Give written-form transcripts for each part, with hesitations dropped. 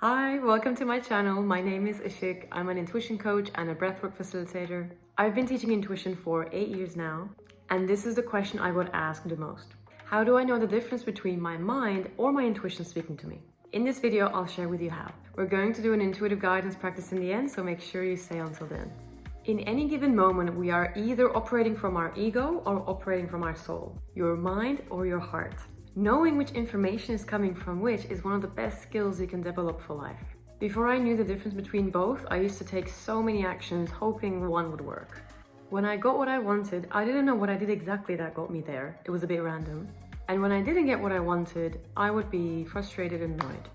Hi, welcome to my channel. My name is Isik. I'm an intuition coach and a breathwork facilitator. I've been teaching intuition for 8 years now, and this is the question I got asked the most. How do I know the difference between my mind or my intuition speaking to me? In this video, I'll share with you how. We're going to do an intuitive guidance practice in the end, so make sure you stay until then. In any given moment, we are either operating from our ego or operating from our soul, your mind or your heart. Knowing which information is coming from which is one of the best skills you can develop for life. Before I knew the difference between both, I used to take so many actions hoping one would work. When I got what I wanted, I didn't know what I did exactly that got me there. It was a bit random. And when I didn't get what I wanted, I would be frustrated and annoyed.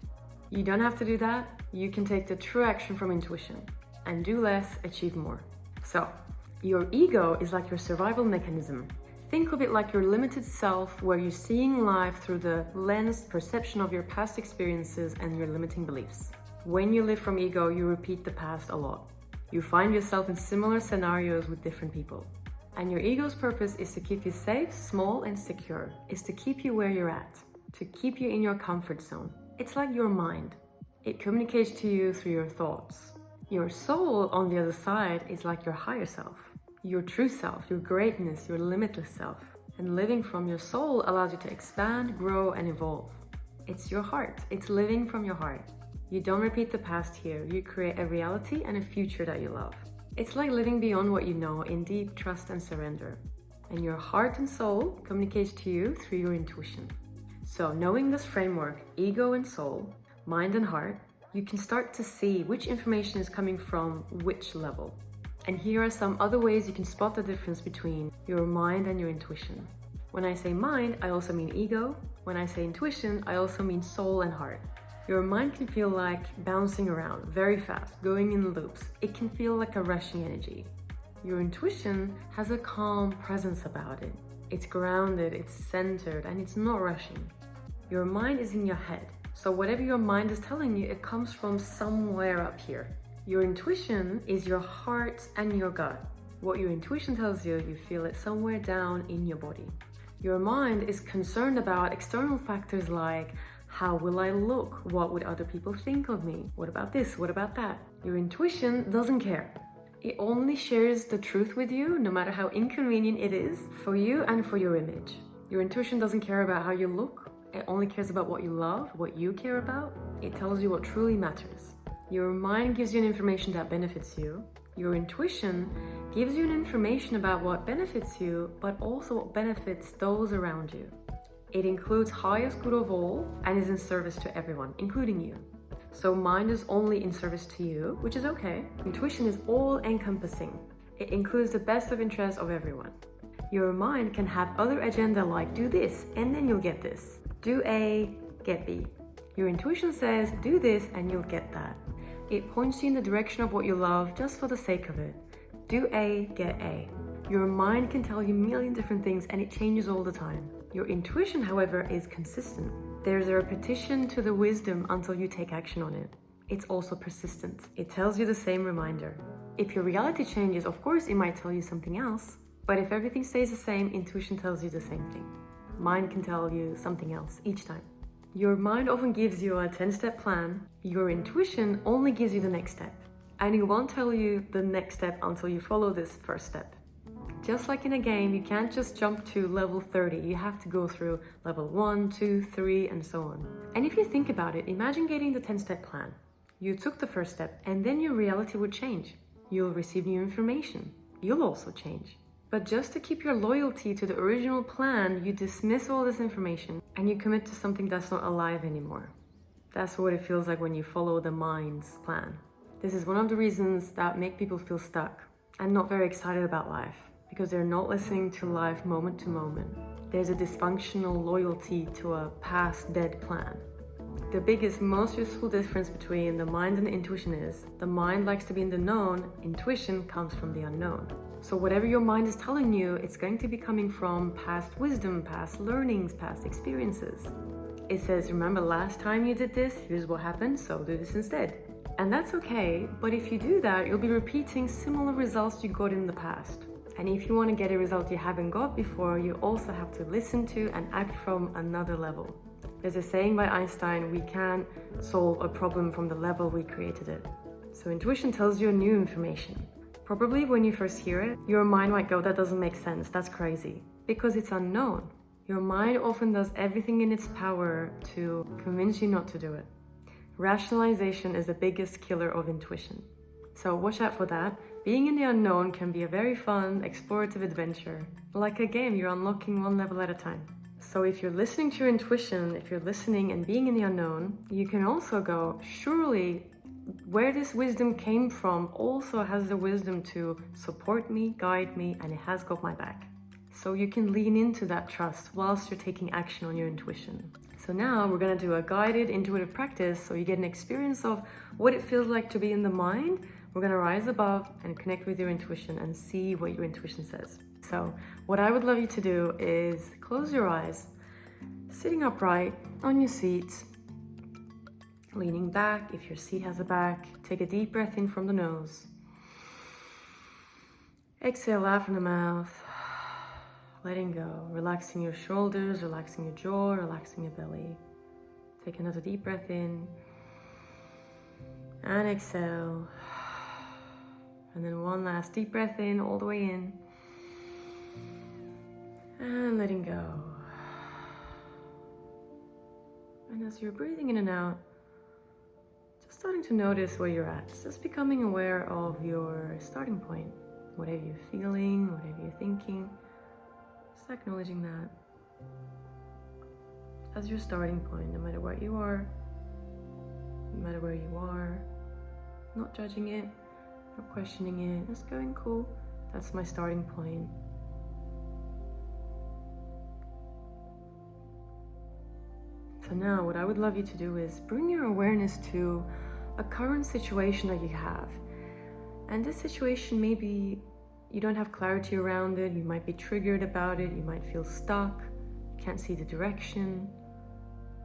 You don't have to do that. You can take the true action from intuition and do less, achieve more. So, your ego is like your survival mechanism. Think of it like your limited self, where you're seeing life through the lens perception of your past experiences and your limiting beliefs. When you live from ego, you repeat the past a lot. You find yourself in similar scenarios with different people. And your ego's purpose is to keep you safe, small, and secure, is to keep you where you're at, to keep you in your comfort zone. It's like your mind. It communicates to you through your thoughts. Your soul, on the other side, is like your higher self. Your true self, your greatness, your limitless self. And living from your soul allows you to expand, grow, and evolve. It's your heart. It's living from your heart. You don't repeat the past here. You create a reality and a future that you love. It's like living beyond what you know in deep trust and surrender. And your heart and soul communicates to you through your intuition. So knowing this framework, ego and soul, mind and heart, you can start to see which information is coming from which level. And here are some other ways you can spot the difference between your mind and your intuition. When I say mind, I also mean ego. When I say intuition, I also mean soul and heart. Your mind can feel like bouncing around very fast, going in loops. It can feel like a rushing energy. Your intuition has a calm presence about it. It's grounded, it's centered, and it's not rushing. Your mind is in your head. So whatever your mind is telling you, it comes from somewhere up here. Your intuition is your heart and your gut. What your intuition tells you, you feel it somewhere down in your body. Your mind is concerned about external factors like, how will I look? What would other people think of me? What about this? What about that? Your intuition doesn't care. It only shares the truth with you, no matter how inconvenient it is for you and for your image. Your intuition doesn't care about how you look. It only cares about what you love, what you care about. It tells you what truly matters. Your mind gives you an information that benefits you. Your intuition gives you an information about what benefits you, but also what benefits those around you. It includes highest good of all and is in service to everyone, including you. So mind is only in service to you, which is okay. Intuition is all-encompassing. It includes the best of interest of everyone. Your mind can have other agenda like do this and then you'll get this. Do A, get B. Your intuition says do this and you'll get that. It points you in the direction of what you love just for the sake of it. Do A, get A. Your mind can tell you a million different things and it changes all the time. Your intuition, however, is consistent. There's a repetition to the wisdom until you take action on it. It's also persistent. It tells you the same reminder. If your reality changes, of course, it might tell you something else. But if everything stays the same, intuition tells you the same thing. Mind can tell you something else each time. Your mind often gives you a 10-step plan. Your intuition only gives you the next step. And it won't tell you the next step until you follow this first step. Just like in a game, you can't just jump to level 30. You have to go through level 1, 2, 3, and so on. And if you think about it, imagine getting the 10-step plan. You took the first step, and then your reality would change. You'll receive new information. You'll also change. But just to keep your loyalty to the original plan, you dismiss all this information and you commit to something that's not alive anymore. That's what it feels like when you follow the mind's plan. This is one of the reasons that make people feel stuck and not very excited about life, because they're not listening to life moment to moment. There's a dysfunctional loyalty to a past dead plan. The biggest, most useful difference between the mind and the intuition is the mind likes to be in the known, intuition comes from the unknown. So whatever your mind is telling you, it's going to be coming from past wisdom, past learnings, past experiences. It says, remember last time you did this, here's what happened, so do this instead. And that's okay, but if you do that, you'll be repeating similar results you got in the past. And if you want to get a result you haven't got before, you also have to listen to and act from another level. There's a saying by Einstein, we can't solve a problem from the level we created it. So intuition tells you new information. Probably when you first hear it, your mind might go, that doesn't make sense, that's crazy, because it's unknown. Your mind often does everything in its power to convince you not to do it. Rationalization is the biggest killer of intuition. So watch out for that. Being in the unknown can be a very fun, explorative adventure. Like a game, you're unlocking one level at a time. So if you're listening to your intuition, if you're listening and being in the unknown, you can also go, surely where this wisdom came from also has the wisdom to support me, guide me, and it has got my back. So you can lean into that trust whilst you're taking action on your intuition. So now we're going to do a guided intuitive practice so you get an experience of what it feels like to be in the mind. We're going to rise above and connect with your intuition and see what your intuition says. So what I would love you to do is close your eyes, sitting upright on your seat, leaning back. If your seat has a back, take a deep breath in from the nose. Exhale out from the mouth. Letting go, relaxing your shoulders, relaxing your jaw, relaxing your belly. Take another deep breath in and exhale. And then one last deep breath in, all the way in. And letting go. And as you're breathing in and out, just starting to notice where you're at. Just becoming aware of your starting point. Whatever you're feeling, whatever you're thinking. Just acknowledging that as your starting point, no matter what you are, no matter where you are, not judging it, not questioning it, just going, cool, that's my starting point. So now what I would love you to do is bring your awareness to a current situation that you have. And this situation maybe you don't have clarity around it, you might be triggered about it, you might feel stuck, you can't see the direction.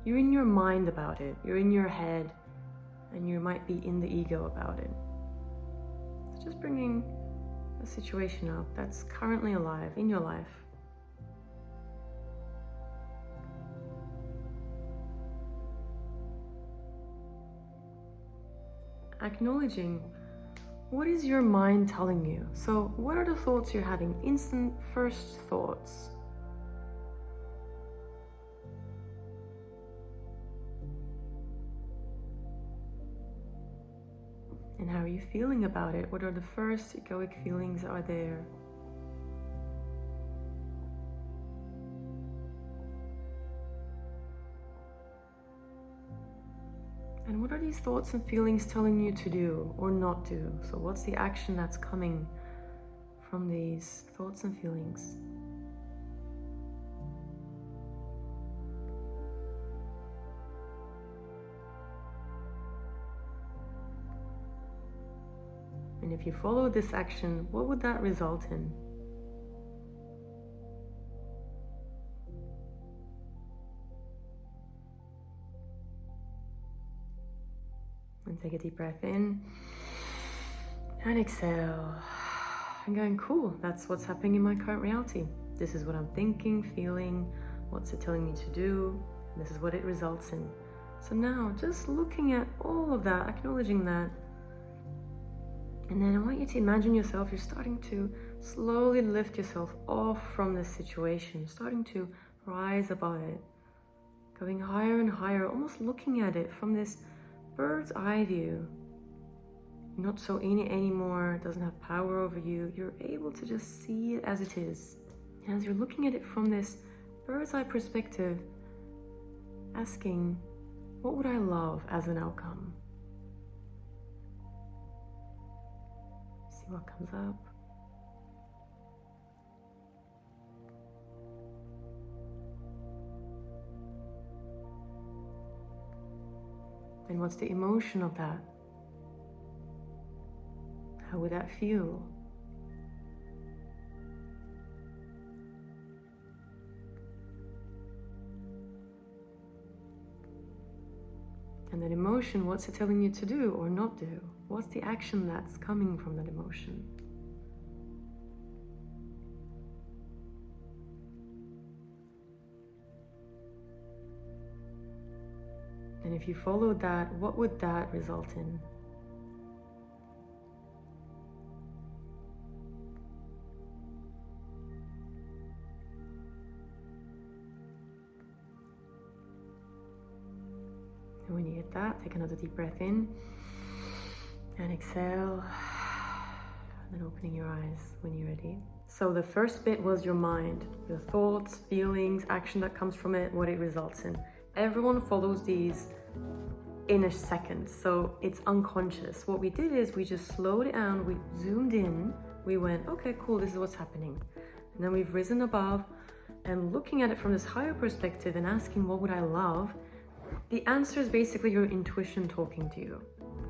You're in your mind about it, you're in your head, and you might be in the ego about it. So just bringing a situation up that's currently alive in your life. Acknowledging, what is your mind telling you? So what are the thoughts you're having? Instant first thoughts. And how are you feeling about it? What are the first egoic feelings are there? And what are these thoughts and feelings telling you to do or not do? So what's the action that's coming from these thoughts and feelings? And if you follow this action, what would that result in? And take a deep breath in and exhale. And going, cool, that's what's happening in my current reality. This is what I'm thinking, feeling, what's it telling me to do, and this is what it results in. So now just looking at all of that, acknowledging that, and then I want you to imagine yourself, you're starting to slowly lift yourself off from this situation, starting to rise above it, going higher and higher, almost looking at it from this bird's eye view. You're not so in it anymore, it doesn't have power over you. You're able to just see it as it is. And as you're looking at it from this bird's eye perspective, asking, what would I love as an outcome? See what comes up. And what's the emotion of that? How would that feel? And that emotion, what's it telling you to do or not do? What's the action that's coming from that emotion? And if you followed that, what would that result in? And when you get that, take another deep breath in and exhale, and then opening your eyes when you're ready. So the first bit was your mind, your thoughts, feelings, action that comes from it, what it results in. Everyone follows these in a second, so it's unconscious. What we did is we just slowed it down, we zoomed in, we went, okay, cool, this is what's happening. And then we've risen above and looking at it from this higher perspective and asking, what would I love? The answer is basically your intuition talking to you.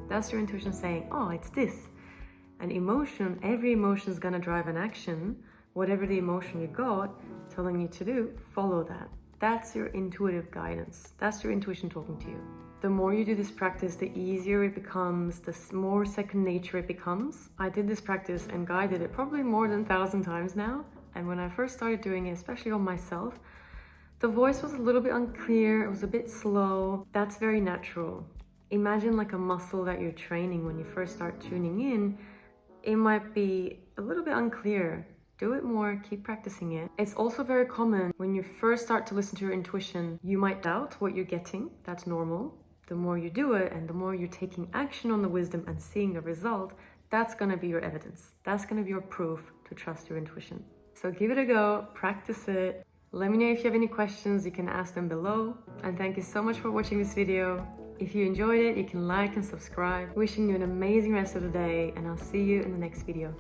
That's your intuition saying, oh, it's this. And emotion, every emotion is gonna drive an action. Whatever the emotion you got telling you to do, follow that. That's your intuitive guidance. That's your intuition talking to you. The more you do this practice, the easier it becomes, the more second nature it becomes. I did this practice and guided it probably more than 1,000 times now. And when I first started doing it, especially on myself, the voice was a little bit unclear, it was a bit slow. That's very natural. Imagine like a muscle that you're training when you first start tuning in. It might be a little bit unclear. Do it more, keep practicing it. It's also very common when you first start to listen to your intuition, you might doubt what you're getting. That's normal. The more you do it and the more you're taking action on the wisdom and seeing the result, that's gonna be your evidence. That's gonna be your proof to trust your intuition. So give it a go, practice it. Let me know if you have any questions, you can ask them below. And thank you so much for watching this video. If you enjoyed it, you can like and subscribe. Wishing you an amazing rest of the day, and I'll see you in the next video.